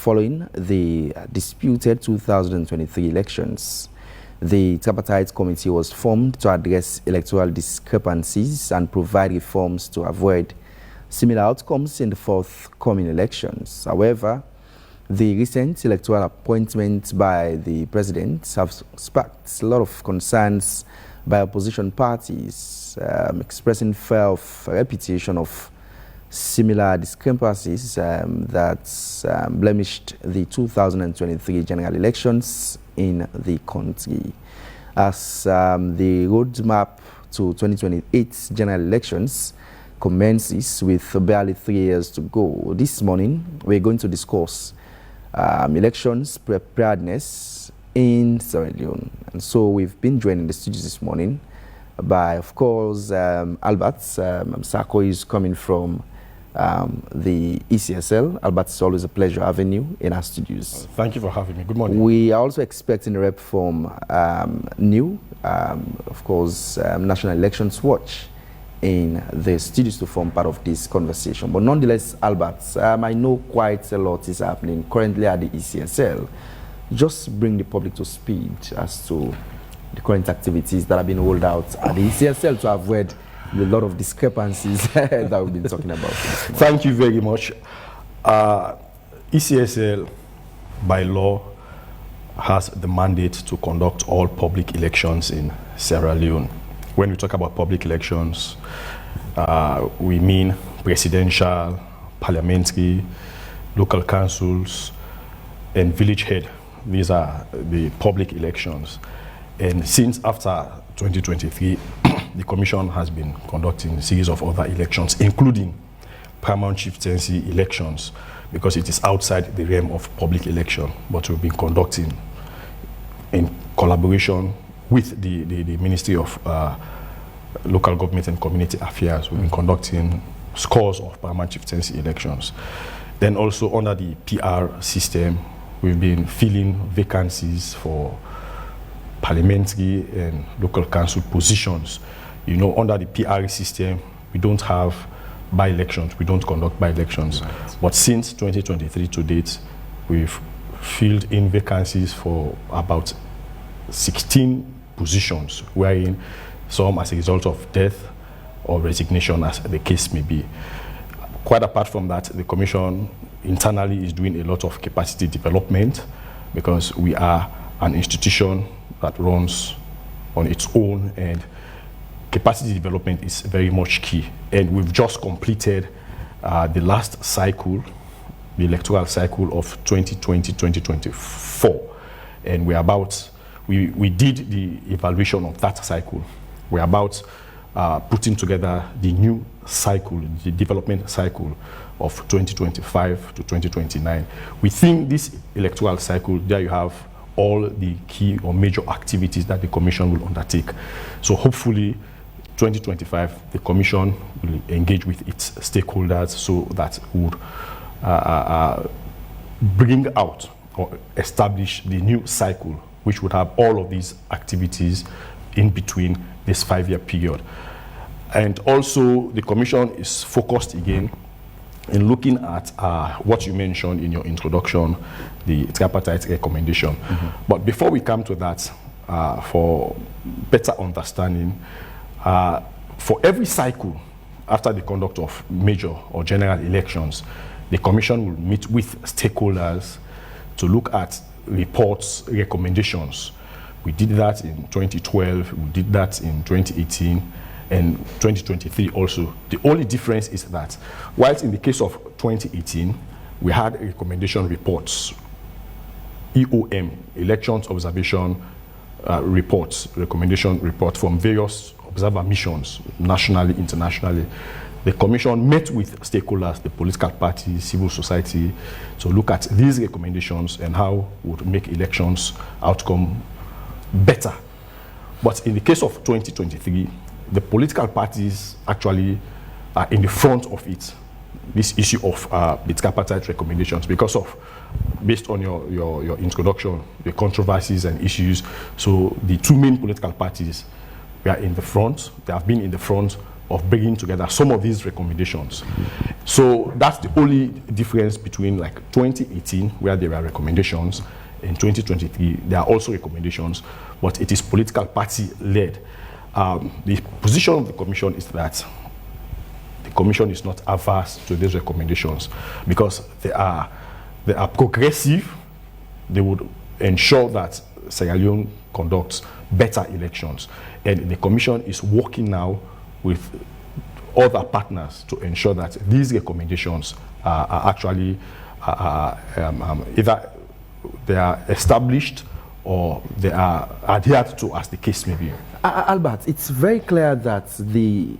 following the disputed 2023 elections. The tripartite committee was formed to address electoral discrepancies and provide reforms to avoid similar outcomes in the forthcoming elections. However, the recent electoral appointments by the president have sparked a lot of concerns by opposition parties, expressing fear of a repetition of similar discrepancies that blemished the 2023 general elections in the country. As the roadmap to 2028 general elections commences with barely 3 years to go, this morning we're going to discuss elections preparedness in Sierra Leone. And so we've been joined in the studios this morning by, of course, Albert. Sako is coming from the ECSL. Albert, it's always a pleasure having you in our studios. Thank you for having me. Good morning. We are also expecting a rep from NEW, of course, National Elections Watch, in the studios to form part of this conversation. But nonetheless, Albert, I know quite a lot is happening currently at the ECSL. Just bring the public to speed as to the current activities that have been rolled out at the ECSL to avoid a lot of discrepancies that we've been talking about. Thank you very much. ECSL, by law, has the mandate to conduct all public elections in Sierra Leone. When we talk about public elections, we mean presidential, parliamentary, local councils, and village head. These are the public elections. And since after 2023, the Commission has been conducting a series of other elections, including paramount chieftaincy elections, because it is outside the realm of public election. But we've been conducting, in collaboration with the Ministry of Local Government and Community Affairs, we've been conducting scores of paramount chieftaincy elections. Then also under the PR system, we've been filling vacancies for parliamentary and local council positions. You know, under the PR system, we don't have by-elections, we don't conduct by-elections. Right. But since 2023 to date, we've filled in vacancies for about 16 positions, wherein some as a result of death or resignation, as the case may be. Quite apart from that, the Commission internally is doing a lot of capacity development, because we are an institution that runs on its own, and capacity development is very much key. And we've just completed the last cycle, the electoral cycle of 2020-2024, and we did the evaluation of that cycle. We're about putting together the new cycle, the development cycle of 2025 to 2029. Within this electoral cycle, there you have all the key or major activities that the Commission will undertake. So hopefully, 2025, the Commission will engage with its stakeholders so that would bring out or establish the new cycle, which would have all of these activities in between this 5-year period. And also, the Commission is focused again in looking at what you mentioned in your introduction, the tripartite recommendation. Mm-hmm. But before we come to that, for better understanding, for every cycle after the conduct of major or general elections, the Commission will meet with stakeholders to look at reports, recommendations. We did that in 2012, we did that in 2018, and 2023 also. The only difference is that, whilst in the case of 2018, we had recommendation reports, EOM, Elections Observation Reports, recommendation report from various observer missions, nationally, internationally. The Commission met with stakeholders, the political parties, civil society, to look at these recommendations and how would make elections outcome better. But in the case of 2023, the political parties actually are in the front of it, this issue of the tripartite recommendations, because of, based on your introduction, the controversies and issues. So the two main political parties were in the front. They have been in the front of bringing together some of these recommendations. So that's the only difference between like 2018, where there were recommendations, in 2023 there are also recommendations, but it is political party led. The position of the Commission is that the Commission is not averse to these recommendations because they are progressive. They would ensure that Sierra Leone conducts better elections, and the Commission is working now with other partners to ensure that these recommendations are actually either they are established or they are adhered to, as the case may be. Albert, it's very clear that the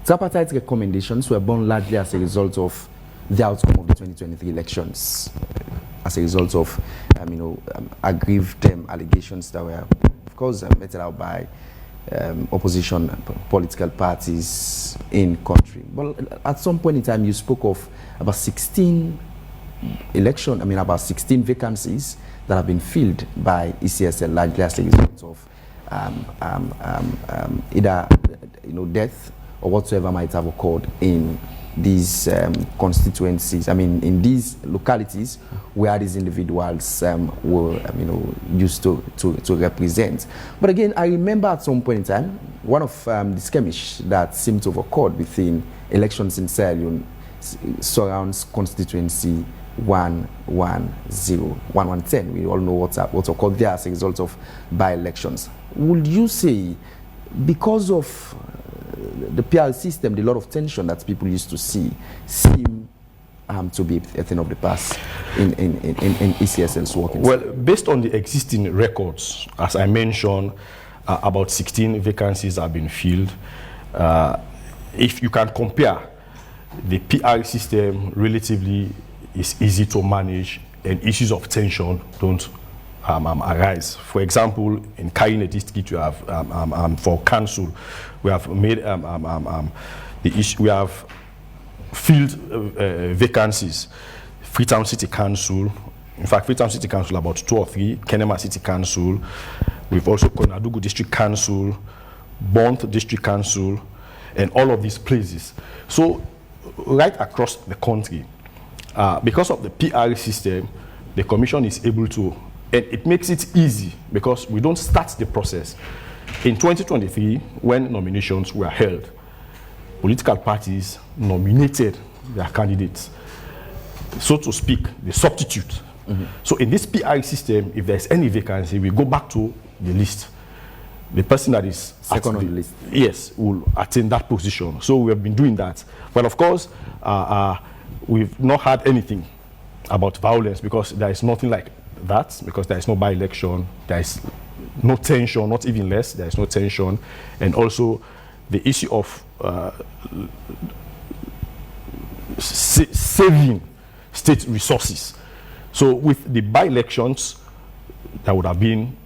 tripartite recommendations were born largely as a result of the outcome of the 2023 elections, as a result of aggrieved allegations that were, of course, meted out by opposition political parties in country. But at some point in time, you spoke of about 16 vacancies that have been filled by ECSL, largely as a result of either death or whatsoever might have occurred in these constituencies. In these localities where these individuals were used to represent. But again, I remember at some point in time, one of the skirmish that seemed to have occurred within elections in Sierra Leone surrounds constituency 110. We all know what occurred there as a result of by-elections. Would you say, because of the PR system, the lot of tension that people used to see seem to be a thing of the past in ECSL's working? Well, based on the existing records, as I mentioned, about 16 vacancies have been filled. If you can compare, the PR system relatively is easy to manage and issues of tension don't arise. For example, in Kaine district, you have for council, we have made we have filled vacancies. Freetown City Council, in fact, Freetown City Council about 2 or 3. Kenema City Council, we've also Konadugu District Council, Bont District Council, and all of these places. So, right across the country, because of the PR system, the Commission is able to, and it makes it easy because we don't start the process. In 2023, when nominations were held, political parties nominated their candidates, so to speak, the substitute. So in this PR system, if there's any vacancy, we go back to the list. The person that is second on the list, yes, will attain that position. So we have been doing that. But of course, we've not had anything about violence because there is nothing like that, because there is no by-election, there is no tension, not even less, there is no tension. And also the issue of saving state resources. So with the by-elections, there would have been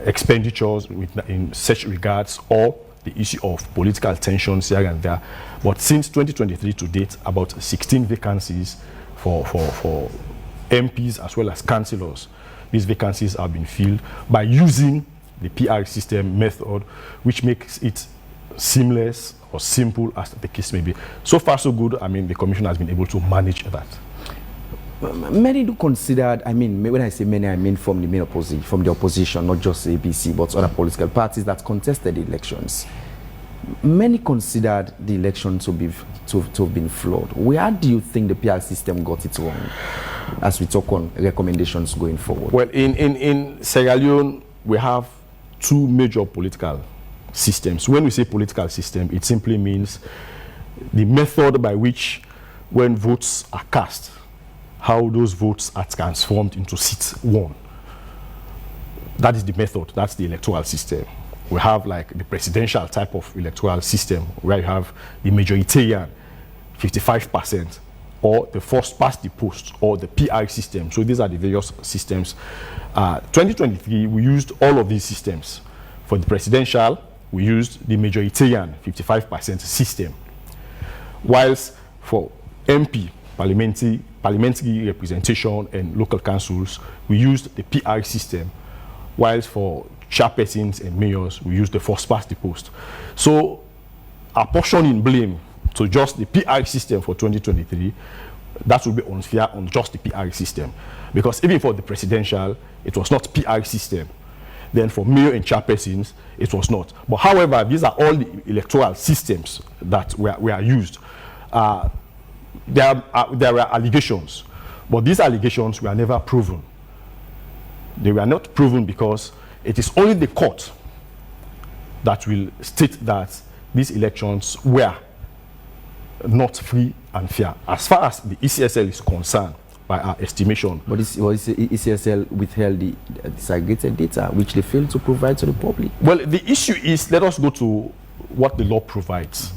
expenditures in such regards, or the issue of political tensions here and there. But since 2023 to date, about 16 vacancies for MPs as well as councillors. These vacancies have been filled by using the PR system method, which makes it seamless or simple as the case may be. So far, so good. The Commission has been able to manage that. Many do consider, when I say many, I mean from the main opposition, from the opposition, not just ABC, but other political parties that contested the elections. Many considered the election to have been flawed. Where do you think the PR system got it wrong, as we talk on recommendations going forward? Well, in Sierra Leone, we have 2 major political systems. When we say political system, it simply means the method by which, when votes are cast, how those votes are transformed into seats won. That is the method. That's the electoral system. We have like the presidential type of electoral system where you have the majoritarian, 55%, or the first past the post, or the PR system. So these are the various systems. 2023, we used all of these systems. For the presidential, we used the majoritarian, 55% system. Whilst for MP, parliamentary representation, and local councils, we used the PR system, whilst for chairpersons and mayors, we used the first past the post. So apportioning blame to just the PR system for 2023, that would be unfair on just the PR system. Because even for the presidential, it was not PR system. Then for mayor and chairpersons, it was not. But however, these are all the electoral systems that were used. There were allegations, but these allegations were never proven. They were not proven because it is only the court that will state that these elections were not free and fair, as far as the ECSL is concerned, by our estimation. But ECSL withheld the disaggregated data, which they failed to provide to the public. Well, the issue is, let us go to what the law provides.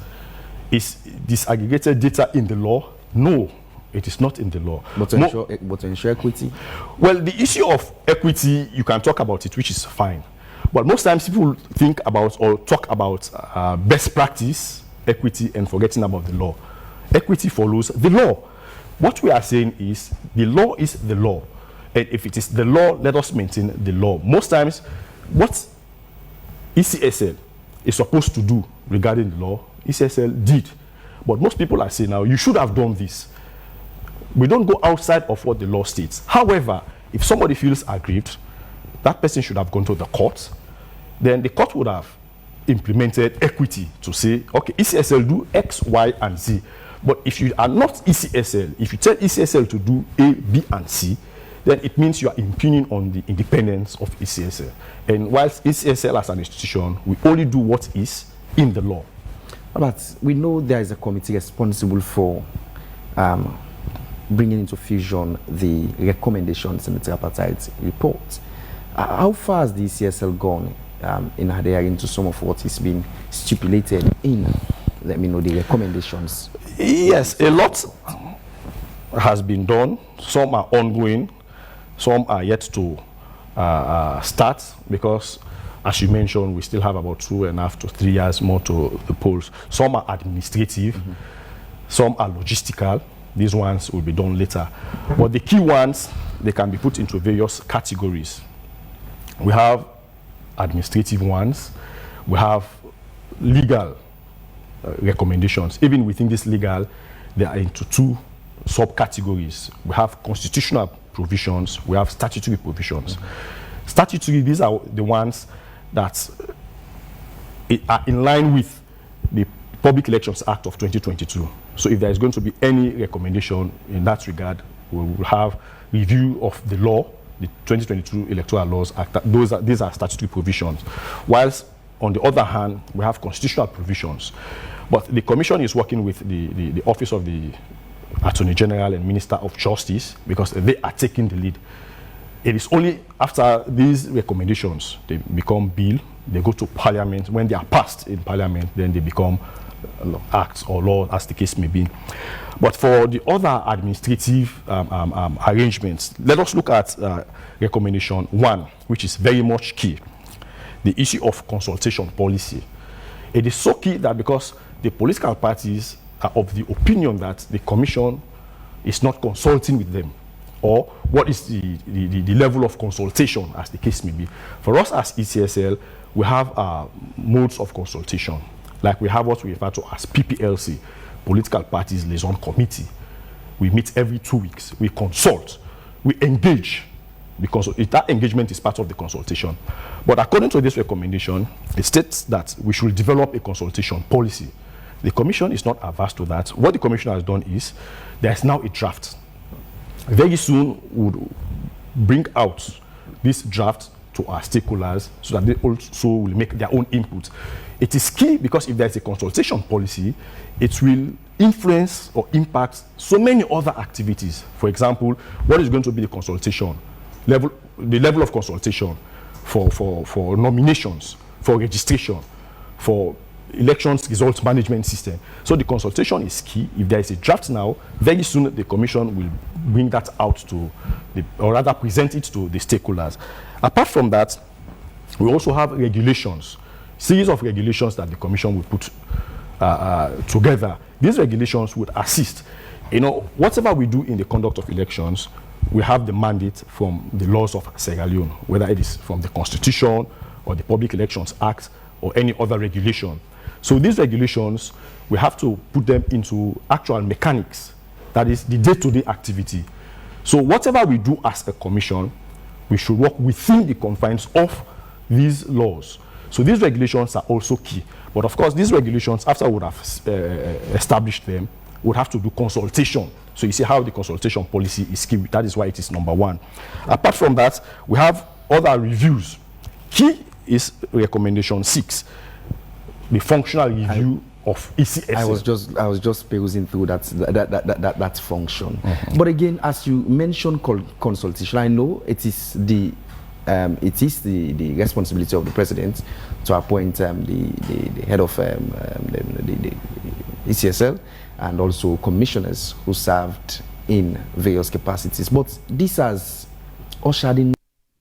Is disaggregated data in the law? No, it is not in the law. But to ensure equity? Well, the issue of equity, you can talk about it, which is fine. But most times people think about or talk about best practice, equity, and forgetting about the law. Equity follows the law. What we are saying is the law is the law. And if it is the law, let us maintain the law. Most times, what ECSL is supposed to do regarding the law, ECSL did. But most people are saying now, you should have done this. We don't go outside of what the law states. However, if somebody feels aggrieved, that person should have gone to the court. Then the court would have implemented equity to say, okay, ECSL do X, Y, and Z. But if you are not ECSL, if you tell ECSL to do A, B, and C, then it means you are impugning on the independence of ECSL. And whilst ECSL as an institution, we only do what is in the law. But we know there is a committee responsible for bringing into fusion the recommendations in the tripartite report. How far has the ECSL gone in adhering to some of what is being stipulated in, let me know, the recommendations? Yes, a lot has been done. Some are ongoing. Some are yet to start because, as you mentioned, we still have about 2.5 to 3 years more to the polls. Some are administrative. Some are logistical. These ones will be done later. But the key ones, they can be put into various categories. We have administrative ones. We have legal recommendations. Even within this legal, they are into two subcategories. We have constitutional provisions, we have statutory provisions. Statutory, these are the ones that are in line with the Public Elections Act of 2022. So if there is going to be any recommendation in that regard, we will have review of the law, the 2022 Electoral Laws Act. These are statutory provisions. Whilst on the other hand, we have constitutional provisions. But the Commission is working with the Office of the Attorney General and Minister of Justice because they are taking the lead. It is only after these recommendations, they become bill, they go to Parliament. When they are passed in Parliament, then they become acts or law, as the case may be. But for the other administrative arrangements, let us look at recommendation 1, which is very much key. The issue of consultation policy. It is so key that because the political parties are of the opinion that the Commission is not consulting with them, or what is the level of consultation, as the case may be. For us as ECSL, we have modes of consultation. Like we have what we refer to as PPLC, Political Parties Liaison Committee. We meet every 2 weeks. We consult. We engage. Because that engagement is part of the consultation. But according to this recommendation, it states that we should develop a consultation policy. The Commission is not averse to that. What the Commission has done is, there is now a draft. Very soon, we'll bring out this draft to our stakeholders so that they also will make their own input. It is key because if there is a consultation policy, it will influence or impact so many other activities. For example, what is going to be the consultation level, the level of consultation for nominations, for registration, for elections results management system. So the consultation is key. If there is a draft now, very soon the Commission will bring that out to, or rather present it to the stakeholders. Apart from that, we also have regulations, series of regulations that the Commission will put together. These regulations would assist. You know, whatever we do in the conduct of elections, we have the mandate from the laws of Sierra Leone, whether it is from the Constitution or the Public Elections Act or any other regulation. So these regulations, we have to put them into actual mechanics, that is the day-to-day activity. So whatever we do as a commission, we should work within the confines of these laws. So these regulations are also key. But of course, these regulations, after we would have established them, would have to do consultation. So you see how the consultation policy is key. That is why it is number one. Apart from that, we have other reviews. Key is recommendation 6, the functional review of ECSL. I was just perusing through that function. But again, as you mentioned consultation, I know it is the responsibility of the president to appoint the head of the ECSL and also commissioners who served in various capacities. But this has ushered in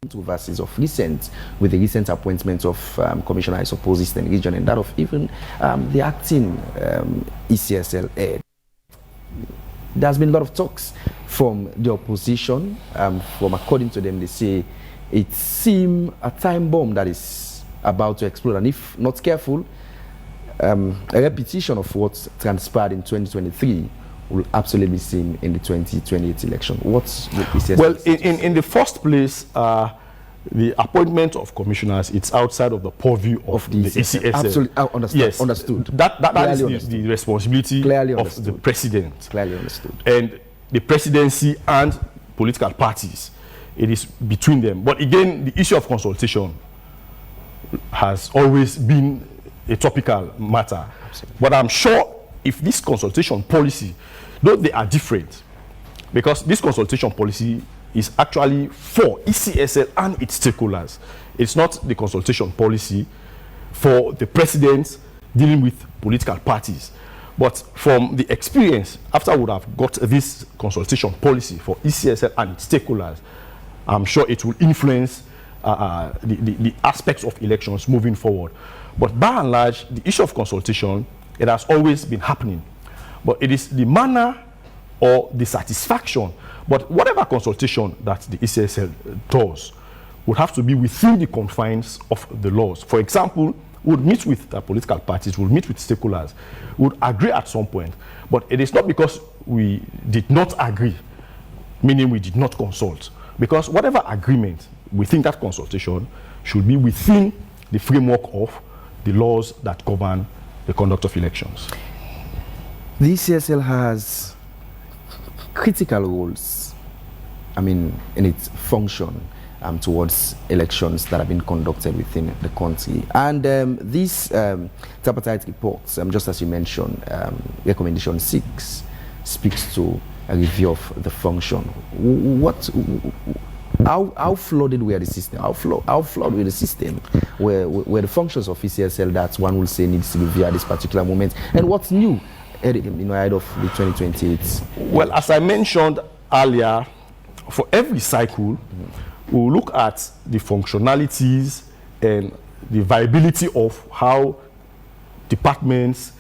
controversies of recent, with the recent appointment of Commissioner, I suppose, Eastern Region, and that of even the acting ECSL head. There's been a lot of talks from the opposition. From according to them, they say it seems a time bomb that is about to explode, and if not careful, a repetition of what transpired in 2023 will absolutely be seen in the 2028 election. What's the ECSL? Well, in the first place, the appointment of commissioners, it's outside of the purview of the ECSL. Absolutely, understood. Yes, understood. That is the responsibility of the president. Clearly understood. And the presidency and political parties, it is between them. But again, the issue of consultation has always been a topical matter. Absolutely. But I'm sure if this consultation policy, though they are different, because this consultation policy is actually for ECSL and its stakeholders. It's not the consultation policy for the president dealing with political parties. But from the experience, after we would have got this consultation policy for ECSL and its stakeholders, I'm sure it will influence the aspects of elections moving forward. But by and large, the issue of consultation, it has always been happening. But it is the manner or the satisfaction. But whatever consultation that the ECSL does would have to be within the confines of the laws. For example, we would meet with the political parties, we would meet with stakeholders, we would agree at some point. But it is not because we did not agree, meaning we did not consult. Because whatever agreement within that consultation should be within the framework of the laws that govern the conduct of elections. The ECSL has critical roles, in its function towards elections that have been conducted within the country. And these tripartite reports, just as you mentioned, recommendation 6 speaks to a review of the function. How flooded were the system? How flawed were the system? Were the functions of ECSL that one will say needs to be reviewed at this particular moment? And what's new ahead of the 2028? Well, as I mentioned earlier, for every cycle, we'll look at the functionalities and the viability of how departments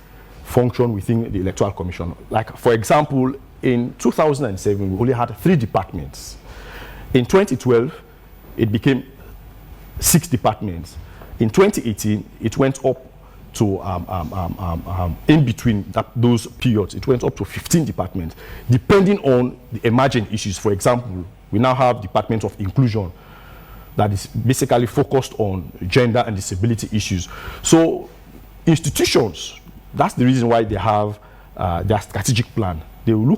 function within the Electoral Commission. Like, for example, in 2007, we only had 3 departments. In 2012, it became 6 departments. In 2018, it went up to, in between those periods, it went up to 15 departments, depending on the emergent issues. For example, we now have Department of Inclusion that is basically focused on gender and disability issues. So institutions, that's the reason why they have their strategic plan. They will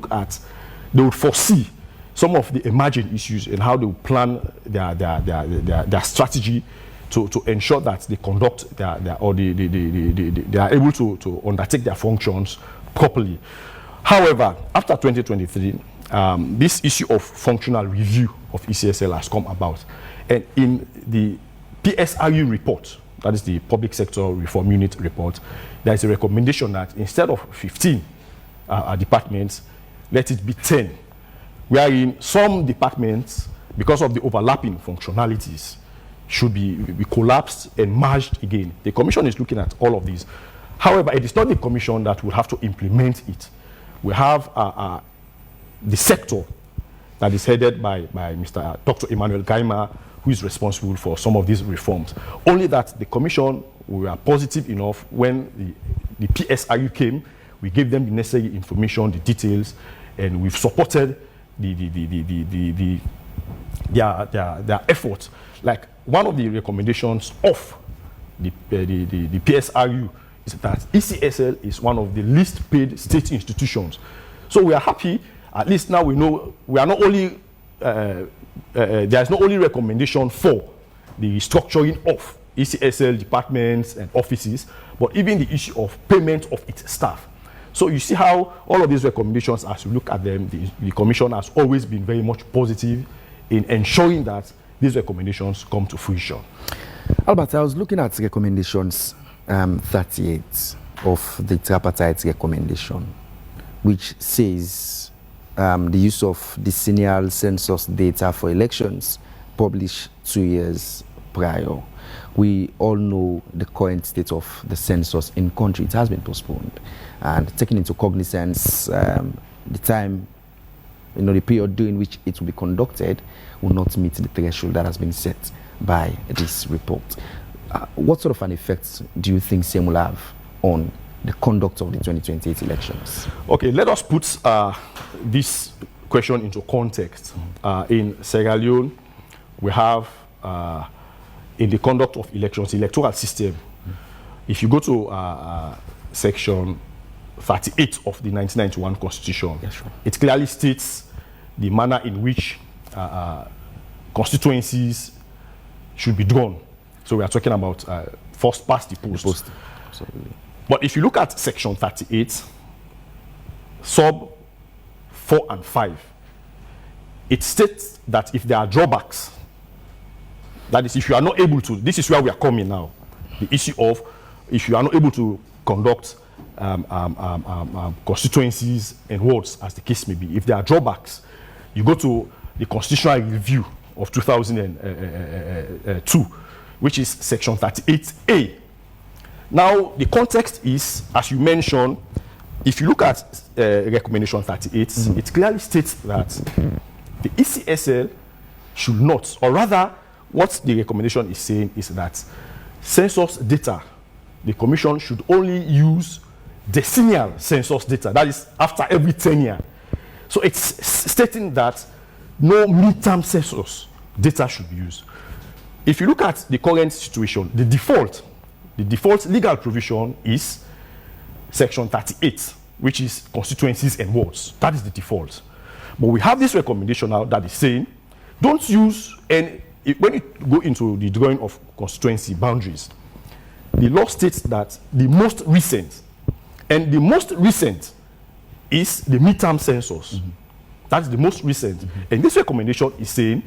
they will foresee some of the emerging issues and how they will plan their strategy to ensure that they conduct they are able to undertake their functions properly. However, after 2023, this issue of functional review of ECSL has come about. And in the PSRU report, that is the Public Sector Reform Unit report, there is a recommendation that instead of 15 departments, let it be 10. Wherein some departments, because of the overlapping functionalities, should be collapsed and merged again. The Commission is looking at all of these. However, it is not the Commission that will have to implement it. We have the sector that is headed by Mr. Dr. Emmanuel Gaima, who is responsible for some of these reforms. Only that the Commission we were positive enough when the PSRU came. We gave them the necessary information, the details, and we've supported their efforts. Like one of the recommendations of the PSRU is that ECSL is one of the least paid state institutions. So we are happy. At least now we know we are not only there is not only recommendation for the restructuring of ECSL departments and offices, but even the issue of payment of its staff. So you see how all of these recommendations, as you look at them, the Commission has always been very much positive in ensuring that these recommendations come to fruition. Albert, I was looking at recommendations 38 of the tripartite recommendation, which says the use of decennial census data for elections published 2 years prior. We all know the current state of the census in country. It has been postponed, and taking into cognizance the time, the period during which it will be conducted will not meet the threshold that has been set by this report. What sort of an effect do you think same will have on the conduct of the 2028 elections? Okay, let us put this question into context. In Sierra Leone, we have in the conduct of elections, electoral system. If you go to section 38 of the 1991 Constitution, yes, sure, it clearly states the manner in which constituencies should be drawn. So we are talking about first past the post. Absolutely. But if you look at section 38, sub 4 and 5, it states that if there are drawbacks, that is, if you are not able to, this is where we are coming now, the issue of if you are not able to conduct constituencies and wards, as the case may be, if there are drawbacks, you go to the Constitutional Review of 2002, which is section 38A. Now, the context is, as you mentioned, if you look at recommendation 38, it clearly states that the ECSL should not, or rather, what the recommendation is saying is that census data, the Commission should only use decennial census data, that is after every 10 years. So it's stating that no midterm census data should be used. If you look at the current situation, the default legal provision is section 38, which is constituencies and wards. That is the default. But we have this recommendation now that is saying, don't use, and when you go into the drawing of constituency boundaries, the law states that the most recent, and the most recent is the midterm census. That's the most recent. And this recommendation is saying,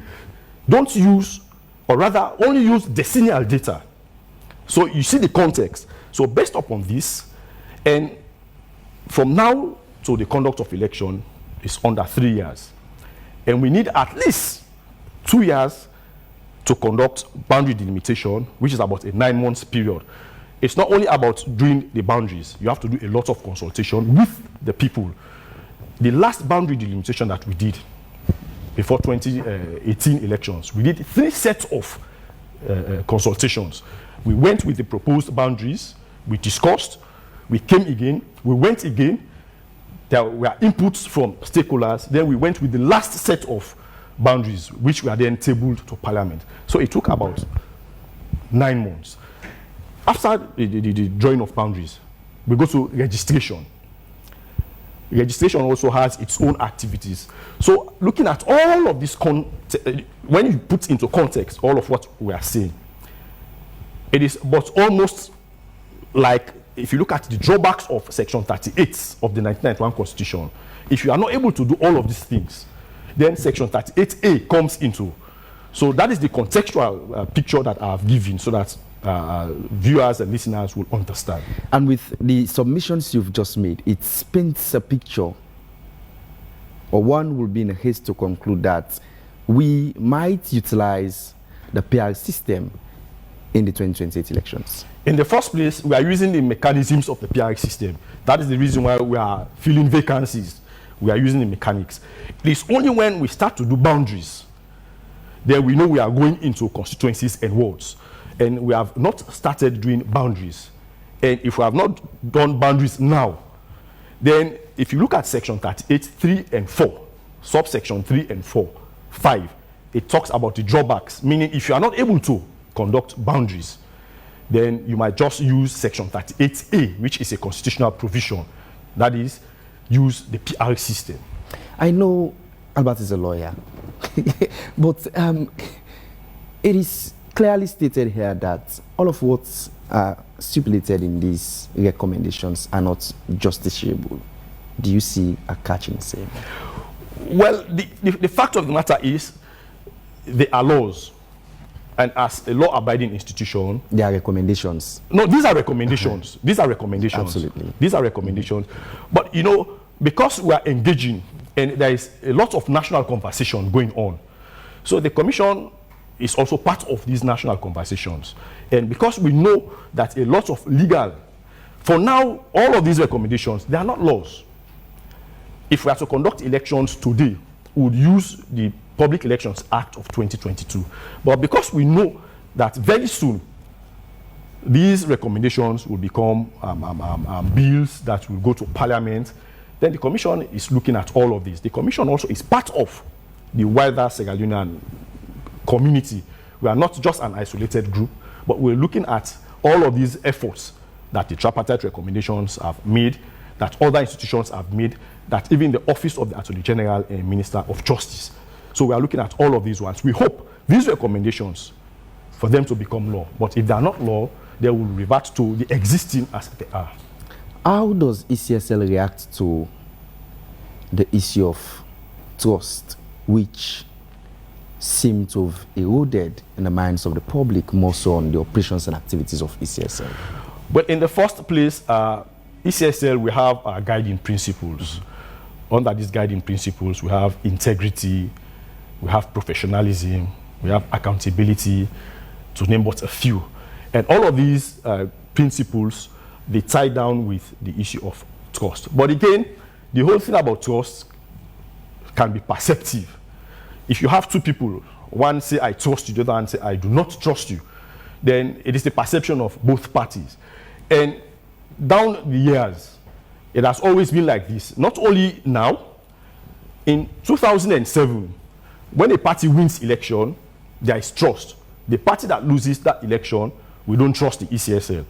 don't use, or rather only use decennial data. So you see the context. So based upon this, and from now to the conduct of election is under 3 years. And we need at least 2 years to conduct boundary delimitation, which is about a 9 months period. It's not only about doing the boundaries. You have to do a lot of consultation with the people. The last boundary delimitation that we did before 2018 elections, we did 3 sets of consultations. We went with the proposed boundaries, we discussed, we came again, we went again, there were inputs from stakeholders, then we went with the last set of boundaries, which were then tabled to Parliament. So it took about 9 months. After the drawing of boundaries, we go to registration. Registration also has its own activities. So looking at all of this, when you put into context all of what we are saying, it is but almost like if you look at the drawbacks of section 38 of the 1991 Constitution, if you are not able to do all of these things, then section 38A comes into. So that is the contextual picture that I have given so that viewers and listeners will understand. And with the submissions you've just made, it paints a picture, or one will be in a haste to conclude that we might utilize the PR system in the 2028 elections. In the first place, we are using the mechanisms of the PRX system. That is the reason why we are filling vacancies. We are using the mechanics. It is only when we start to do boundaries, then we know we are going into constituencies and wards. and we have not started doing boundaries. And if we have not done boundaries now, then if you look at section 38, 3 and 4, subsection 3 and 4, 5, it talks about the drawbacks, meaning if you are not able to conduct boundaries, then you might just use section 38A, which is a constitutional provision. That is, use the PR system. I know Albert is a lawyer, but it is clearly stated here that all of what's stipulated in these recommendations are not justiciable. Do you see a catch in saying? Well, the fact of the matter is, they are laws. And as a law-abiding institution... They are recommendations. No, these are recommendations. These are recommendations. Absolutely. These are recommendations. But, you know, because we are engaging, and there is a lot of national conversation going on, so the Commission is also part of these national conversations. And because we know that a lot of legal... For now, all of these recommendations, they are not laws. If we are to conduct elections today, we would use the Public Elections Act of 2022. But because we know that very soon these recommendations will become bills that will go to Parliament, then the Commission is looking at all of this. The Commission also is part of the wider Sierra Leonean community. We are not just an isolated group, but we're looking at all of these efforts that the tripartite recommendations have made, that other institutions have made, that even the Office of the Attorney General and Minister of Justice. So we are looking at all of these ones. We hope these recommendations for them to become law. But if they are not law, they will revert to the existing as they are. How does ECSL react to the issue of trust, which seem to have eroded in the minds of the public, more so on the operations and activities of ECSL? Well, in the first place, ECSL, we have our guiding principles. Under these guiding principles, we have integrity, we have professionalism, we have accountability, to name but a few. And all of these principles, they tie down with the issue of trust. But again, the whole thing about trust can be perceptive. If you have two people, one say, I trust you, the other one say, I do not trust you, then it is the perception of both parties. And down the years, it has always been like this. Not only now, in 2007, when a party wins election, there is trust. The party that loses that election, we don't trust the ECSL.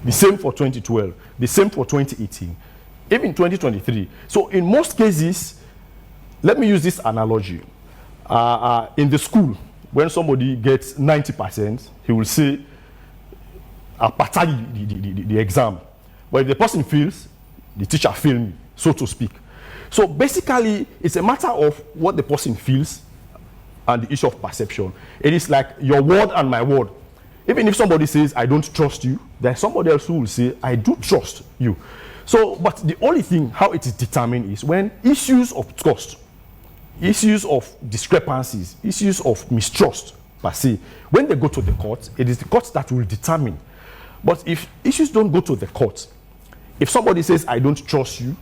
The same for 2012, the same for 2018, even 2023. So in most cases, let me use this analogy. In the school, when somebody gets 90%, he will say, I'll partage the exam. But if the person fails, the teacher failed me, so to speak. So basically, it's a matter of what the person feels and the issue of perception. It is like your word and my word. Even if somebody says, I don't trust you, there's somebody else who will say, I do trust you. So, but the only thing, how it is determined is when issues of trust, issues of discrepancies, issues of mistrust, per se, when they go to the court, it is the court that will determine. But if issues don't go to the court, if somebody says, I don't trust you,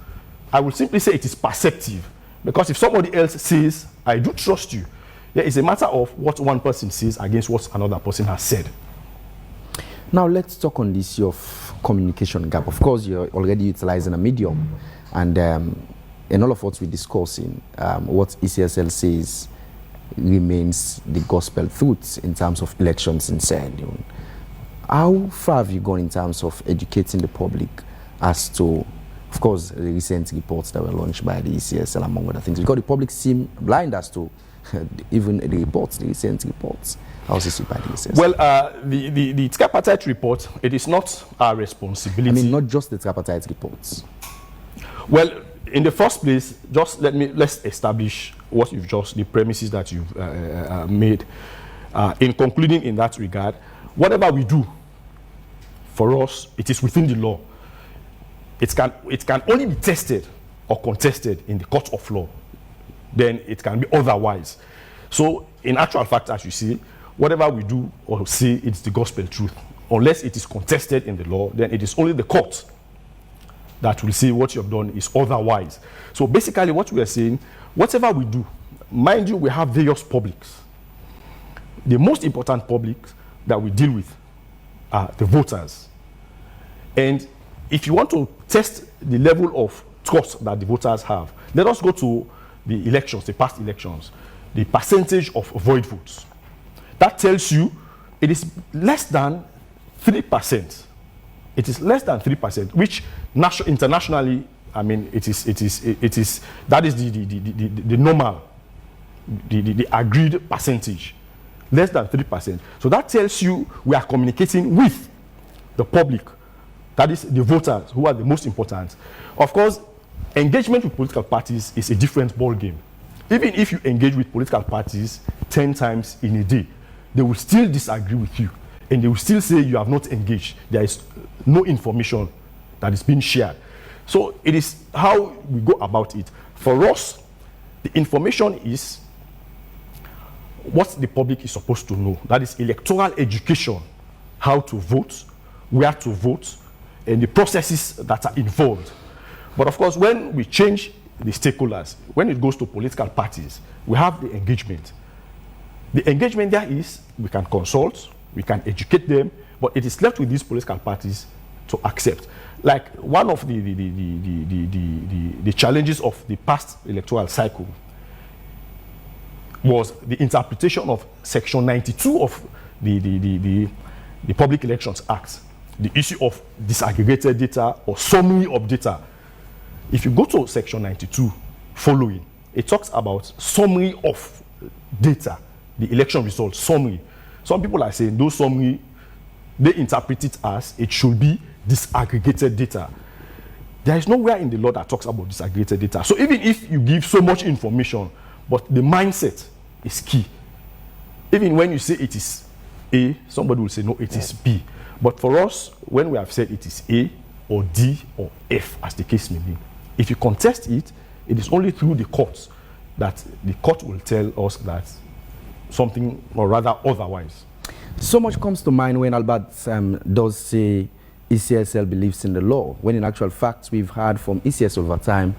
I will simply say it is perceptive. Because if somebody else says, I do trust you, there is a matter of what one person says against what another person has said. Now let's talk on the issue of communication gap. Of course, you're already utilizing a medium, and in all of what we're discussing, what ECSL says remains the gospel truth in terms of elections in Sierra Leone. How far have you gone in terms of educating the public as to, of course, the recent reports that were launched by the ECSL, among other things? Because the public seem blind as to even the reports, the recent reports. How is it by the ECSL? Well, the tripartite report, it is not our responsibility. I mean, not just the tripartite reports. Well, in the first place, just let's establish what you've the premises that you've made. In concluding in that regard, whatever we do, for us, it is within the law. It can only be tested or contested in the court of law. Then it can be otherwise. So, in actual fact, as you see, whatever we do or say, it's the gospel truth. Unless it is contested in the law, then it is only the court that will say what you have done is otherwise. So basically what we are saying, whatever we do, mind you, we have various publics. The most important public that we deal with are the voters. And if you want to test the level of trust that the voters have, let us go to the elections, the past elections, the percentage of void votes. That tells you it is less than 3%. It is less than 3%, which internationally, I mean, that is the normal, the agreed percentage, less than 3%. So that tells you we are communicating with the public, that is the voters, who are the most important. Of course, engagement with political parties is a different ball game. Even if you engage with political parties 10 times in a day, they will still disagree with you, and they will still say you have not engaged. There is no information that is being shared. So it is how we go about it. For us, the information is what the public is supposed to know. That is electoral education, how to vote, where to vote, and the processes that are involved. But of course, when we change the stakeholders, when it goes to political parties, we have the engagement. The engagement there is we can consult, we can educate them, but it is left with these political parties to accept. Like one of the challenges of the past electoral cycle was the interpretation of Section 92 of the Public Elections Act, the issue of disaggregated data or summary of data. If you go to Section 92 following, it talks about summary of data, the election results summary. Some people are saying those summary, they interpret it as it should be disaggregated data. There is nowhere in the law that talks about disaggregated data. So even if you give so much information, but the mindset is key. Even when you say it is A, somebody will say no, it is B. But for us, when we have said it is A or D or F, as the case may be, if you contest it, it is only through the courts that the court will tell us that something, or rather otherwise. So much comes to mind when Albert does say ECSL believes in the law, when in actual fact we've heard from ECSL over time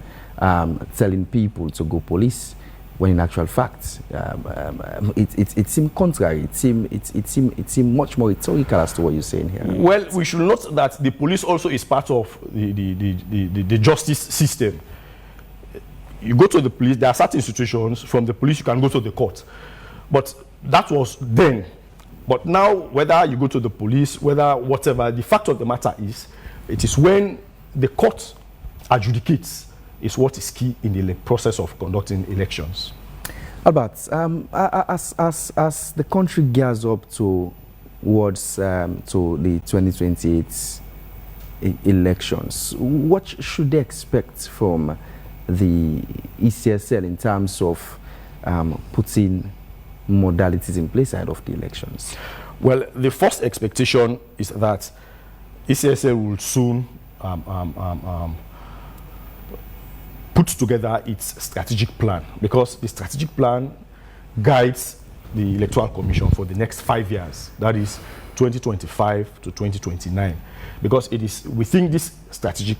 telling people to go police, when in actual fact it seemed contrary. It seemed much more rhetorical as to what you're saying here. Well, we should note that the police also is part of the justice system. You go to the police, there are certain situations, from the police you can go to the court. But that was then. But now, whether you go to the police, whether whatever, the fact of the matter is, it is when the court adjudicates is what is key in the process of conducting elections. Albert, as the country gears up towards to the 2028 elections, what should they expect from the ECSL in terms of putting modalities in place ahead of the elections? Well, the first expectation is that ECSL will soon put together its strategic plan, because the strategic plan guides the Electoral Commission for the next 5 years, that is 2025 to 2029, because it is within this strategic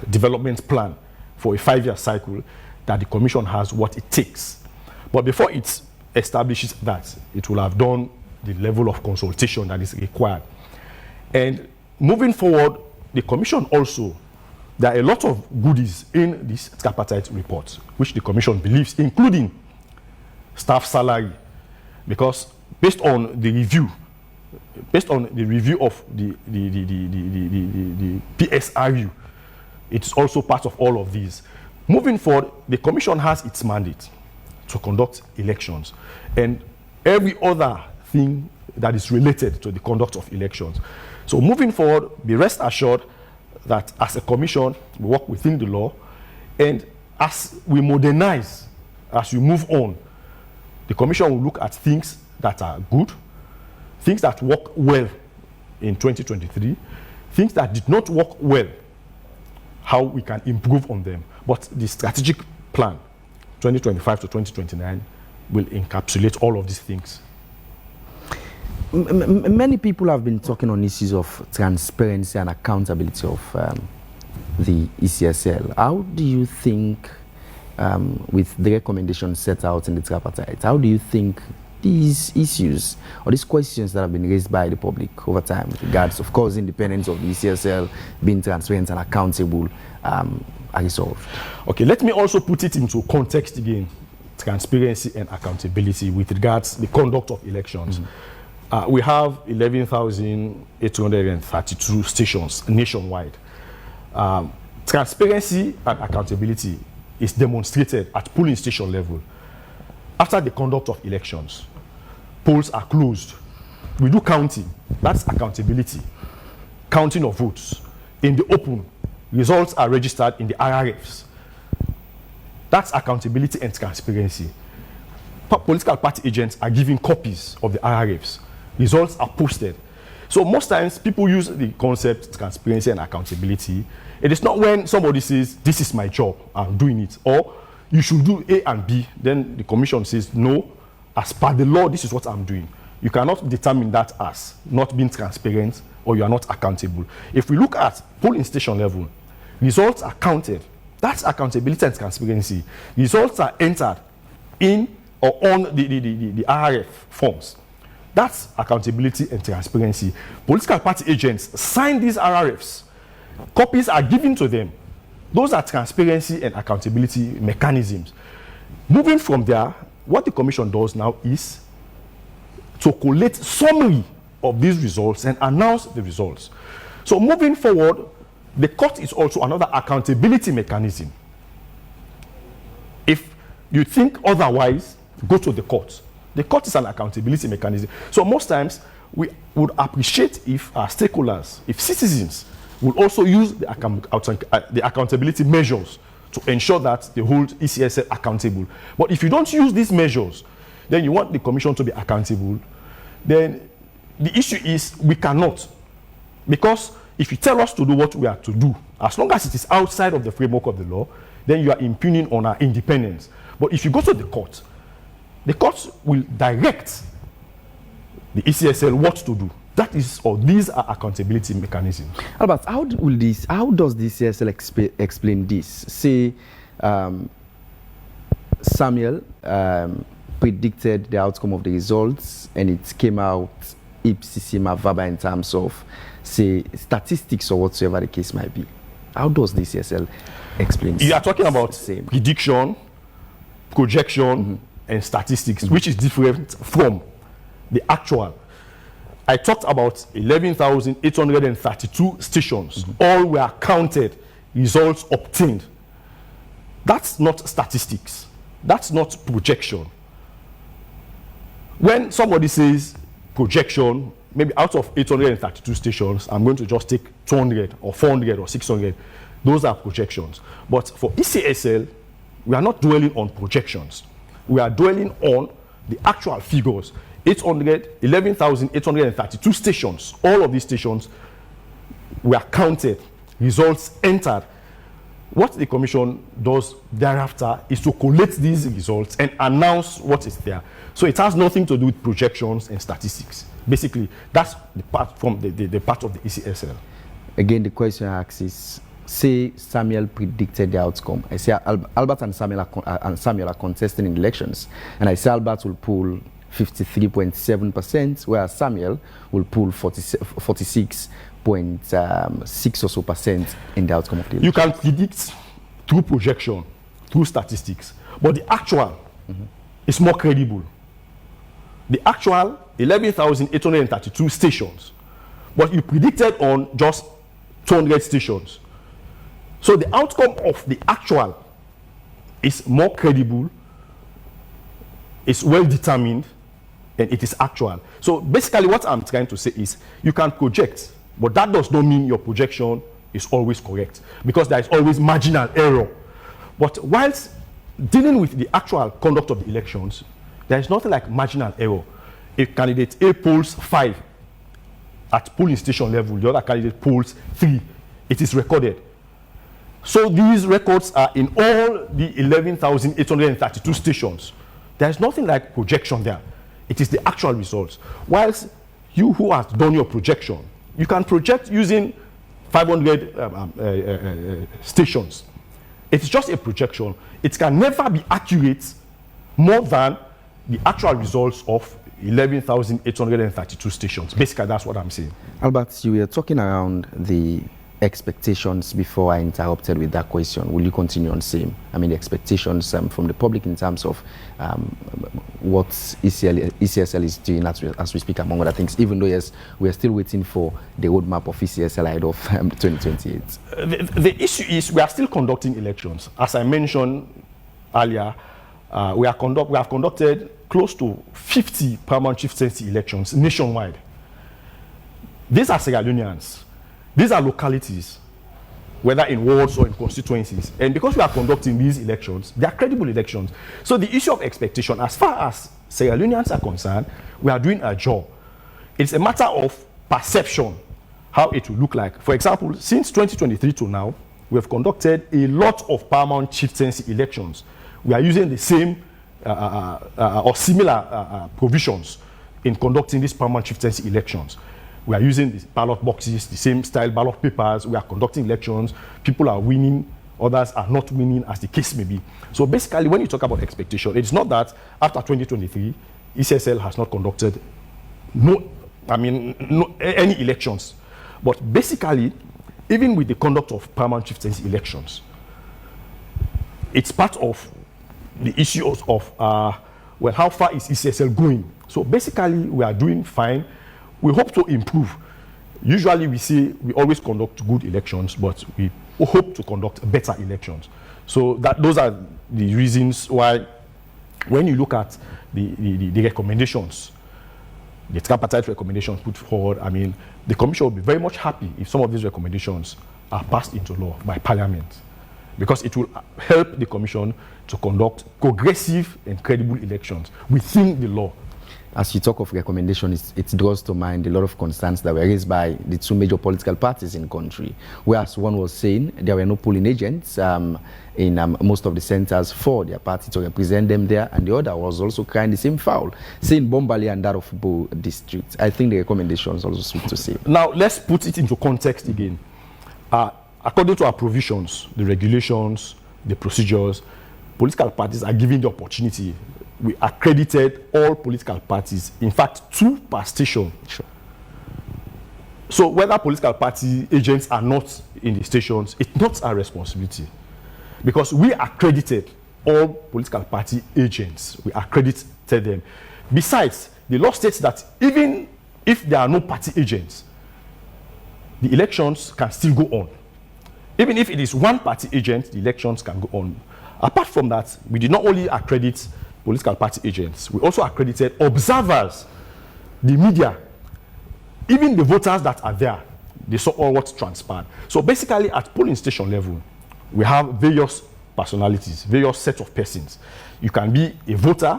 development plan for a 5-year cycle that the Commission has what it takes. But before it establishes that, it will have done the level of consultation that is required. And moving forward, the Commission also, there are a lot of goodies in this tripartite report, which the Commission believes, including staff salary, because based on the review of the PSRU, it's also part of all of these. Moving forward, the Commission has its mandate to conduct elections and every other thing that is related to the conduct of elections. So moving forward, be rest assured that as a commission, we work within the law, and as we modernize, as we move on, the commission will look at things that are good, things that work well in 2023, things that did not work well, how we can improve on them. But the strategic plan, 2025 to 2029, will encapsulate all of these things. Many people have been talking on issues of transparency and accountability of the ECSL. How do you think, with the recommendations set out in the tripartite, how do you think these issues or these questions that have been raised by the public over time with regards, of course, independence of the ECSL, being transparent and accountable, are resolved? Okay, let me also put it into context again, transparency and accountability with regards to the conduct of elections. We have 11,832 stations nationwide. Transparency and accountability is demonstrated at polling station level. After the conduct of elections, polls are closed. We do counting. That's accountability. Counting of votes. In the open, results are registered in the RRFs. That's accountability and transparency. Political party agents are given copies of the RRFs. Results are posted. So most times, people use the concept transparency and accountability. It is not when somebody says, this is my job, I'm doing it, or you should do A and B, then the commission says, no, as per the law, this is what I'm doing. You cannot determine that as not being transparent or you are not accountable. If we look at polling station level, results are counted. That's accountability and transparency. Results are entered in or on the RRF forms. That's accountability and transparency. Political party agents sign these RRFs. Copies are given to them. Those are transparency and accountability mechanisms. Moving from there, what the commission does now is to collate summary of these results and announce the results. So moving forward, the court is also another accountability mechanism. If you think otherwise, go to the court. The court is an accountability mechanism. So most times, we would appreciate if our stakeholders, if citizens, will also use the accountability measures to ensure that they hold ECSL accountable. But if you don't use these measures, then you want the commission to be accountable, then the issue is we cannot. Because if you tell us to do what we are to do, as long as it is outside of the framework of the law, then you are impugning on our independence. But if you go to the court will direct the ECSL what to do. That is, or these are accountability mechanisms. Albert, how does the ECSL explain this? Say, Samuel predicted the outcome of the results and it came out ipsissima verba in terms of, say, statistics or whatsoever the case might be. How does the ECSL explain? You are talking about prediction, projection, and statistics, which is different from the actual. I talked about 11,832 stations. All were counted, results obtained. That's not statistics. That's not projection. When somebody says projection, maybe out of 832 stations, I'm going to just take 200 or 400 or 600. Those are projections. But for ECSL, we are not dwelling on projections. We are dwelling on the actual figures. 11,832 stations. All of these stations were counted, results entered. What the commission does thereafter is to collate these results and announce what is there. So it has nothing to do with projections and statistics. Basically, that's the part from the part of the ECSL. Again, the question I ask is, say Samuel predicted the outcome. I say Albert and Samuel are contesting in elections, and I say Albert will pull 53.7%, whereas Samuel will pull 46.6 or so percent in the outcome of the election. You can predict through projection, through statistics, but the actual is more credible. The actual 11,832 stations, but you predicted on just 200 stations. So the outcome of the actual is more credible, it's well determined, and it is actual. So basically what I'm trying to say is you can project, but that does not mean your projection is always correct, because there is always marginal error. But whilst dealing with the actual conduct of the elections, there is nothing like marginal error. If candidate A polls 5 at polling station level, the other candidate polls 3, it is recorded. So these records are in all the 11,832 stations. There is nothing like projection there. It is the actual results. Whilst you who have done your projection, you can project using 500 stations. It's just a projection. It can never be accurate more than the actual results of 11,832 stations. Basically, that's what I'm saying. Albert, you were talking around the expectations before I interrupted with that question. Will you continue on same? I mean, the expectations from the public in terms of what ECSL is doing as we speak, among other things, even though, yes, we are still waiting for the roadmap of ECSL ahead of 2028. The issue is we are still conducting elections. As I mentioned earlier, we have conducted close to 50 permanent chieftaincy elections nationwide. These are Sierra Leoneans. These are localities, whether in wards or in constituencies. And because we are conducting these elections, they are credible elections. So the issue of expectation, as far as Sierra Leoneans are concerned, we are doing a job. It's a matter of perception, how it will look like. For example, since 2023 to now, we have conducted a lot of paramount chieftaincy elections. We are using the same or similar provisions in conducting these paramount chieftaincy elections. We are using the ballot boxes, the same style ballot papers. We are conducting elections. People are winning, others are not winning, as the case may be. So basically, when you talk about expectation, it's not that after 2023, ECSL has not conducted any elections. But basically, even with the conduct of paramount chieftaincy elections, it's part of the issue of well, how far is ECSL going? So basically, we are doing fine. We hope to improve. Usually we say we always conduct good elections, but we hope to conduct better elections. So those are the reasons why, when you look at the recommendations, the tripartite recommendations put forward, I mean, the Commission will be very much happy if some of these recommendations are passed into law by Parliament, because it will help the Commission to conduct progressive and credible elections within the law. As you talk of recommendations, it draws to mind a lot of concerns that were raised by the two major political parties in the country. Whereas one was saying there were no polling agents in most of the centers for their party to represent them there, and the other was also crying the same foul, saying Bombali and that of Bo district. I think the recommendations also speak to say. Now, let's put it into context again. According to our provisions, the regulations, the procedures, political parties are given the opportunity. We accredited all political parties, in fact, 2 per station. Sure. So whether political party agents are not in the stations, it's not our responsibility, because we accredited all political party agents. We accredited them. Besides, the law states that even if there are no party agents, the elections can still go on. Even if it is one party agent, the elections can go on. Apart from that, we did not only accredit political party agents, we also accredited observers, the media, even the voters that are there. They saw all what transpired. So basically, at polling station level, we have various personalities, various sets of persons. You can be a voter,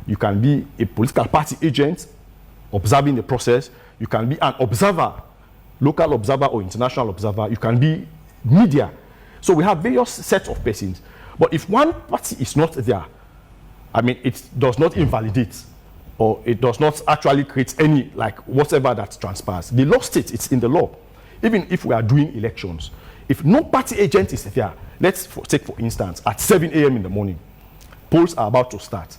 you can be a political party agent observing the process, you can be an observer, local observer or international observer, you can be media. So we have various sets of persons. But if one party is not there, I mean, it does not invalidate, or it does not actually create any, like, whatever that transpires. The law states, it's in the law. Even if we are doing elections, if no party agent is there, let's take for instance, at 7 a.m. in the morning, polls are about to start.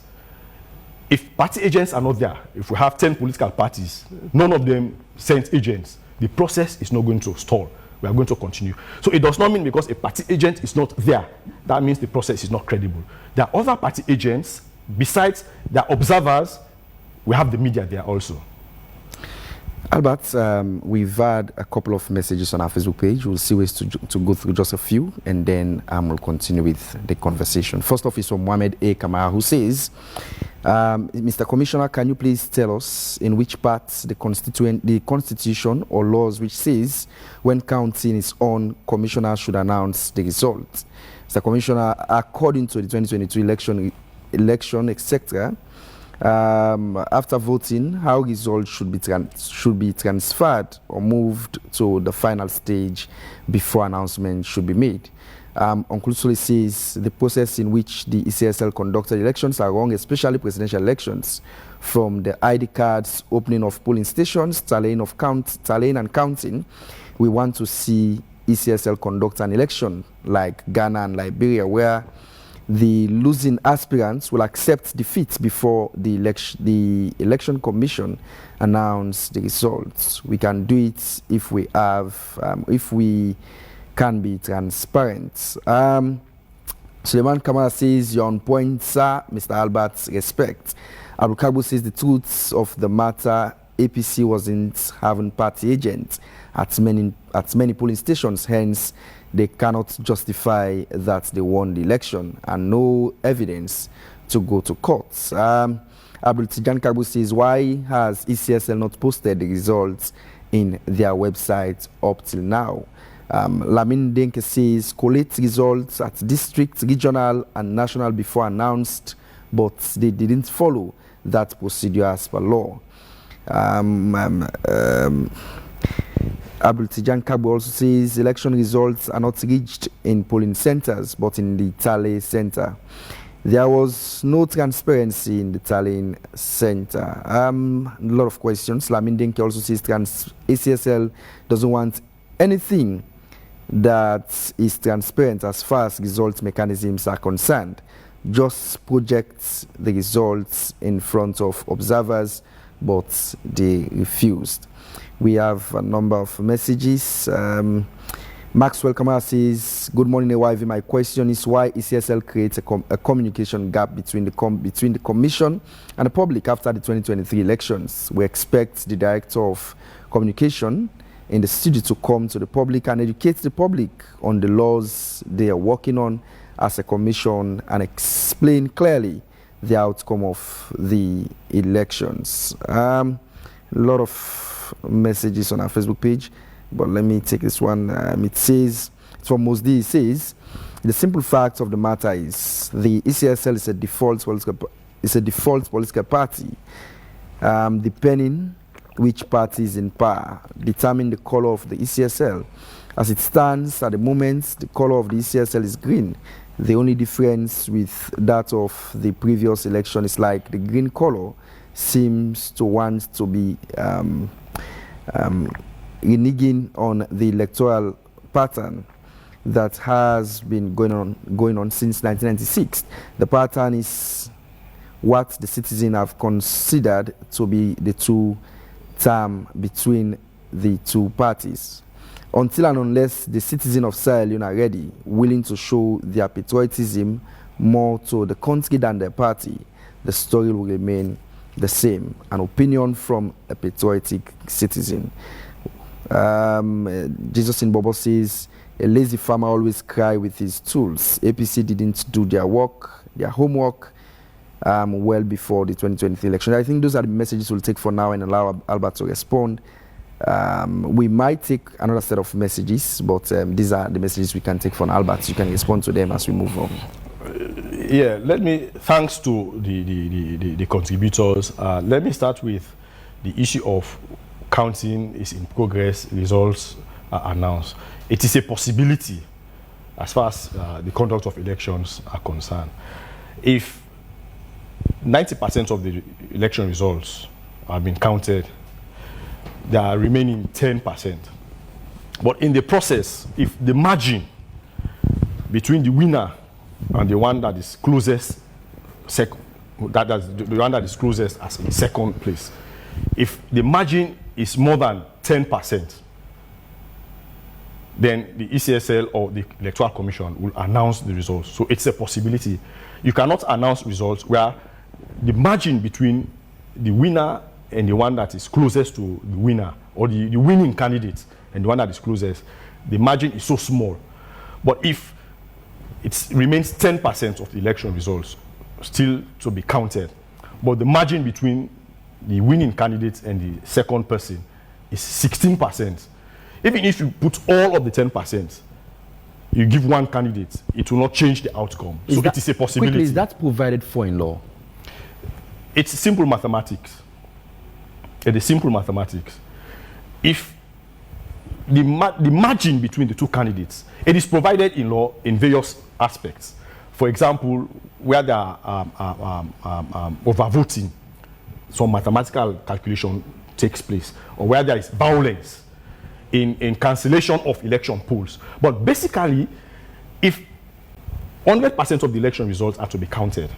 If party agents are not there, if we have 10 political parties, none of them sent agents, the process is not going to stall. We are going to continue. So it does not mean because a party agent is not there, that means the process is not credible. There are other party agents, besides the observers, we have the media there also. Albert, we've had a couple of messages on our Facebook page. We'll see ways to go through just a few, and then we'll continue with the conversation. First off is from Mohamed A. Kamara, who says, Mr. Commissioner, can you please tell us in which parts the constitution or laws which says when counting is on, commissioner should announce the result? Mr. Commissioner, according to the 2022 election, etc., after voting, how results should be transferred or moved to the final stage before announcement should be made. Uncle Sule says the process in which the ECSL conducted elections are wrong, especially presidential elections, from the ID cards, opening of polling stations, tallying and counting. We want to see ECSL conduct an election like Ghana and Liberia, where the losing aspirants will accept defeat before the election commission announce the results. We can do it if we can be transparent. Suleiman Kamara says, you're on point, sir. Mr. Albert, respect. Abdul Kabu says, the truth of the matter, APC wasn't having party agents at many polling stations, hence they cannot justify that they won the election and no evidence to go to court. Abdul Tijan Kabu says, why has ECSL not posted the results in their website up till now? Lamin Denke says, collate results at district, regional and national before announced, but they didn't follow that procedure as per law. Abdul Tijan Kabu also says election results are not reached in polling centers but in the tally center. There was no transparency in the tallying center. A lot of questions. Lamin Denke also says ECSL doesn't want anything that is transparent as far as results mechanisms are concerned. Just project the results in front of observers, but they refused. We have a number of messages. Maxwell Kamara says, good morning, AYV. My question is why ECSL creates a communication gap between the commission and the public after the 2023 elections. We expect the director of communication in the studio to come to the public and educate the public on the laws they are working on as a commission and explain clearly the outcome of the elections. A lot of messages on our Facebook page, but let me take this one. It says, it's from Mosdi, it says, the simple fact of the matter is the ECSL is a default political party. Depending which party is in power, determine the color of the ECSL. As it stands at the moment, the color of the ECSL is green. The only difference with that of the previous election is like the green color seems to want to be reneging on the electoral pattern that has been going on since 1996. The pattern is what the citizens have considered to be the two term between the two parties. Until and unless the citizens of Sierra Leone are ready, willing to show their patriotism more to the country than their party, the story will remain the same. An opinion from a patriotic citizen. Jesus in Bobo says, a lazy farmer always cries with his tools. APC didn't do their work, their homework, well before the 2023 election. I think those are the messages we'll take for now and allow Albert to respond. We might take another set of messages, but these are the messages we can take from Albert. You can respond to them as we move on. Yeah, thanks to the contributors. Let me start with the issue of counting is in progress, results are announced. It is a possibility as far as the conduct of elections are concerned. If 90% of the election results have been counted, there are remaining 10%. But in the process, if the margin between the winner and the one that is closest, the one that is closest as in second place, if the margin is more than 10%, then the ECSL or the Electoral Commission will announce the results. So it's a possibility. You cannot announce results where the margin between the winner and the one that is closest to the winner, or the winning candidate and the one that is closest, the margin is so small. But if it remains 10% of the election results still to be counted, but the margin between the winning candidate and the second person is 16%, even if you put all of the 10%, you give one candidate, it will not change the outcome. So it is a possibility. Quickly, is that provided for in law? It's simple mathematics. It is simple mathematics. If the margin between the two candidates, it is provided in law in various aspects. For example, where there are overvoting, some mathematical calculation takes place, or where there is violence in cancellation of election polls. But basically, if 100% of the election results are to be counted.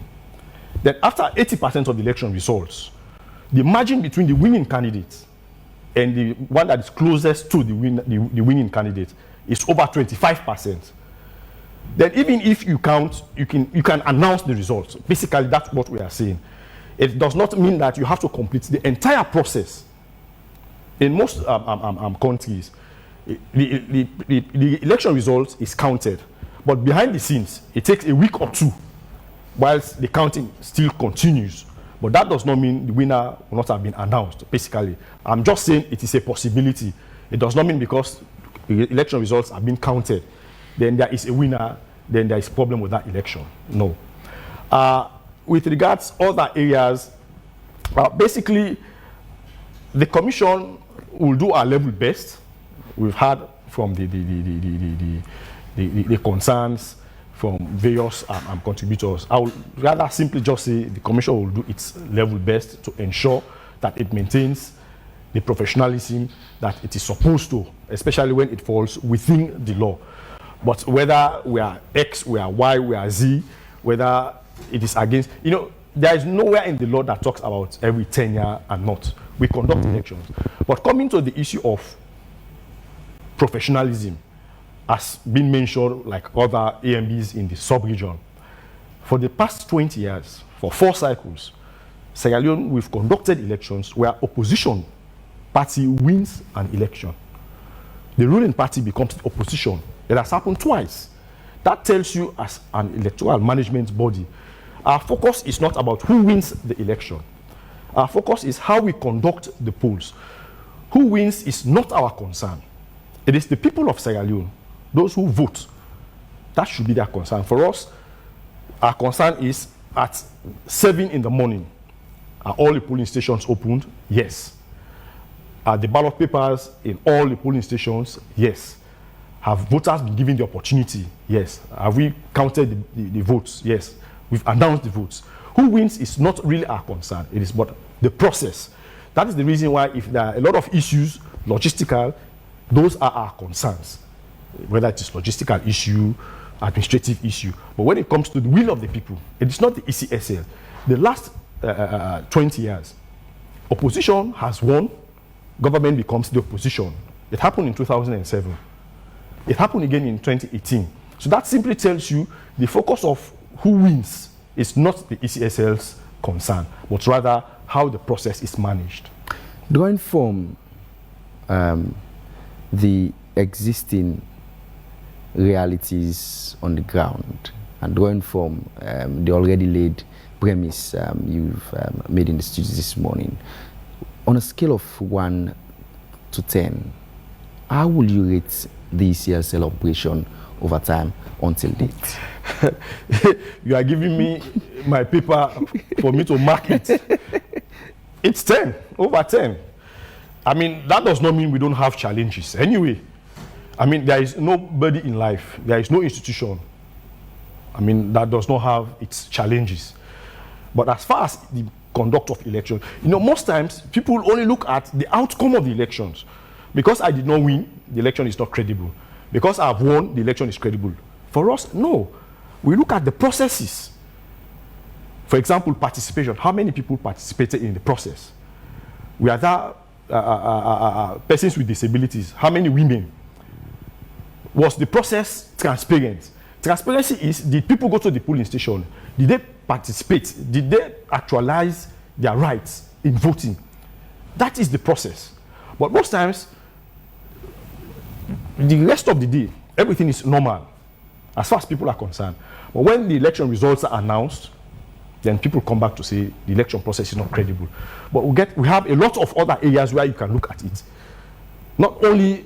Then after 80% of the election results, the margin between the winning candidate and the one that is closest to the winning candidate is over 25%. Then even if you count, you can announce the results. Basically, that's what we are saying. It does not mean that you have to complete the entire process. In most countries, the election results is counted, but behind the scenes, it takes a week or two whilst the counting still continues. But that does not mean the winner will not have been announced. Basically, I'm just saying it is a possibility. It does not mean because the election results have been counted, then there is a winner, then there is a problem with that election. No. With regards other areas, basically, the commission will do our level best. We've heard from the concerns from various contributors. I would rather simply just say the commission will do its level best to ensure that it maintains the professionalism that it is supposed to, especially when it falls within the law. But whether we are X, we are Y, we are Z, whether it is against, there is nowhere in the law that talks about every tenure and not. We conduct elections. But coming to the issue of professionalism, has been mentioned like other AMBs in the sub-region. For the past 20 years, for 4 cycles, Sierra Leone, we've conducted elections where opposition party wins an election. The ruling party becomes the opposition. It has happened twice. That tells you, as an electoral management body, our focus is not about who wins the election. Our focus is how we conduct the polls. Who wins is not our concern. It is the people of Sierra Leone, those who vote. That should be their concern. For us, our concern is at 7 in the morning. Are all the polling stations opened? Yes. Are the ballot papers in all the polling stations? Yes. Have voters been given the opportunity? Yes. Have we counted the votes? Yes. We've announced the votes. Who wins is not really our concern. It is but the process. That is the reason why if there are a lot of issues, logistical, those are our concerns. Whether it is logistical issue, administrative issue. But when it comes to the will of the people, it is not the ECSL. The last 20 years, opposition has won, government becomes the opposition. It happened in 2007. It happened again in 2018. So that simply tells you the focus of who wins is not the ECSL's concern, but rather how the process is managed. Drawing from the existing realities on the ground and drawing from the already laid premise you've made in the studio this morning, on a scale of 1 to 10, how will you rate the ECSL operation over time until date? You are giving me my paper for me to mark it. It's 10, over 10. I mean, that does not mean we don't have challenges. Anyway, I mean, there is nobody in life, there is no institution, I mean, that does not have its challenges. But as far as the conduct of elections, most times people only look at the outcome of the elections. Because I did not win, the election is not credible. Because I've won, the election is credible. For us, no. We look at the processes. For example, participation. How many people participated in the process? We are there, persons with disabilities. How many women? Was the process transparent? Transparency is, did people go to the polling station? Did they participate? Did they actualize their rights in voting? That is the process. But most times, the rest of the day, everything is normal as far as people are concerned. But when the election results are announced, then people come back to say the election process is not credible. But we have a lot of other areas where you can look at it. Not only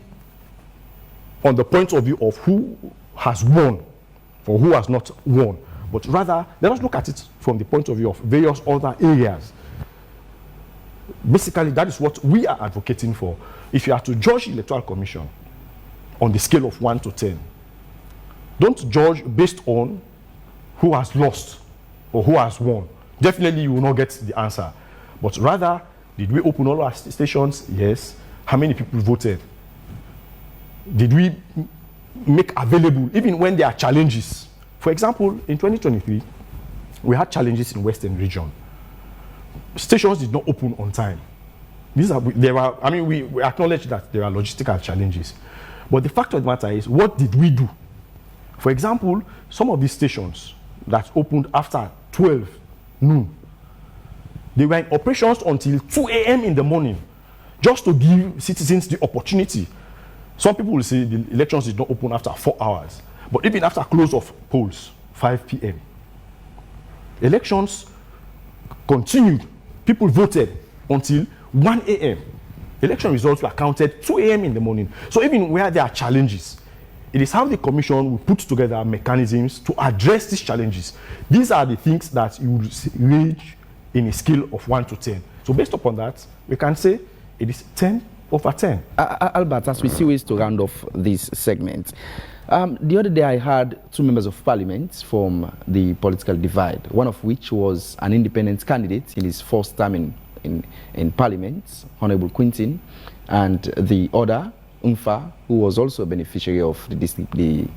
on the point of view of who has won or who has not won, but rather, let us look at it from the point of view of various other areas. Basically, that is what we are advocating for. If you are to judge the Electoral Commission on the scale of 1 to 10, don't judge based on who has lost or who has won. Definitely, you will not get the answer. But rather, did we open all our stations? Yes. How many people voted? Did we make available, even when there are challenges, For example, in 2023, we had challenges in Western region. Stations did not open on time. We acknowledge that there are logistical challenges. But the fact of the matter is, what did we do? For example, some of these stations that opened after 12 noon, they were in operations until 2 a.m. in the morning, just to give citizens the opportunity. Some people will say the elections did not open after 4 hours, but even after close of polls, 5 p.m. Elections continued. People voted until 1 a.m. Election results were counted 2 a.m. in the morning. So even where there are challenges, it is how the commission will put together mechanisms to address these challenges. These are the things that you will range in a scale of 1 to 10. So based upon that, we can say it is 10 over 10. Albert, as we see ways to round off this segment, the other day I heard two members of parliament from the political divide, one of which was an independent candidate in his first term in parliament, Honorable Quintin, and the other, Umfa, who was also a beneficiary of the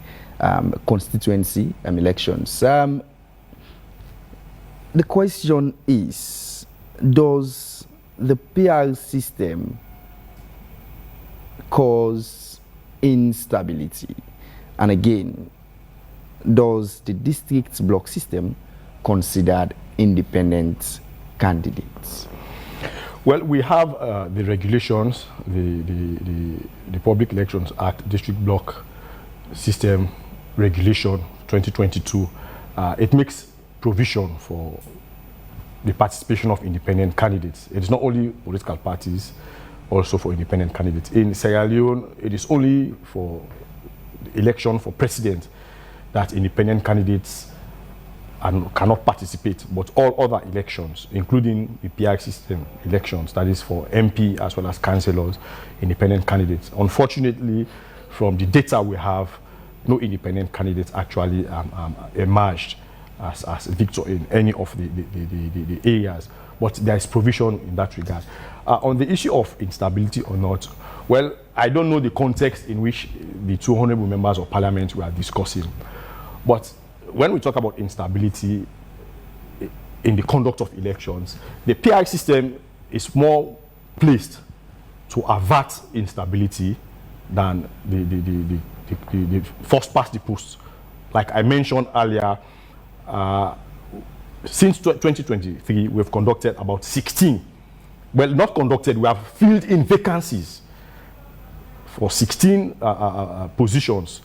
constituency elections. The question is, does the PR system cause instability? And again, does the district block system consider independent candidates? Well, we have the regulations, the Public Elections Act, District Block System Regulation 2022. It makes provision for the participation of independent candidates. It is not only political parties, also for independent candidates. In Sierra Leone, it is only for election for president that independent candidates cannot participate, but all other elections, including the PI system elections, that is for MP as well as councillors, independent candidates. Unfortunately, from the data we have, no independent candidates actually emerged as victor in any of the areas, but there is provision in that regard. On the issue of instability or not, well, I don't know the context in which the two honorable members of parliament were discussing, but when we talk about instability in the conduct of elections, the PI system is more placed to avert instability than the first past the post. Like I mentioned earlier, since 2023, we've conducted about 16. Well, not conducted, we have filled in vacancies for 16 positions.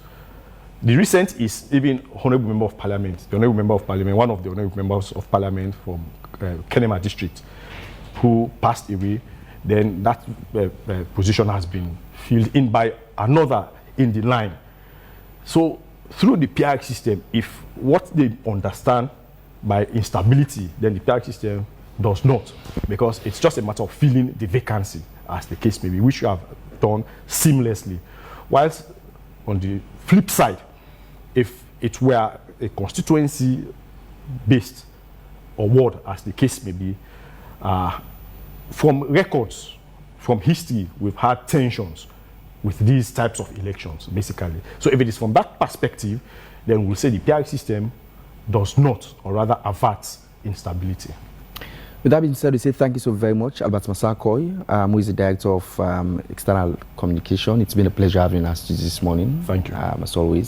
The recent is even Honorable Member of Parliament, the Honorable Member of Parliament, one of the Honorable Members of Parliament from Kenema District, who passed away. Then that position has been filled in by another in the line. So through the PI system, if what they understand by instability, then the PI system does not, because it's just a matter of filling the vacancy, as the case may be, which you have done seamlessly. Whilst on the flip side, if it were a constituency-based award, as the case may be, from records, from history, we've had tensions with these types of elections, basically. So if it is from that perspective, then we'll say the PI system does not, or rather averts instability. With that being said, we say thank you so very much, Albert Massakoy, who is the Director of External Communication. It's been a pleasure having us this morning. Thank you. As always.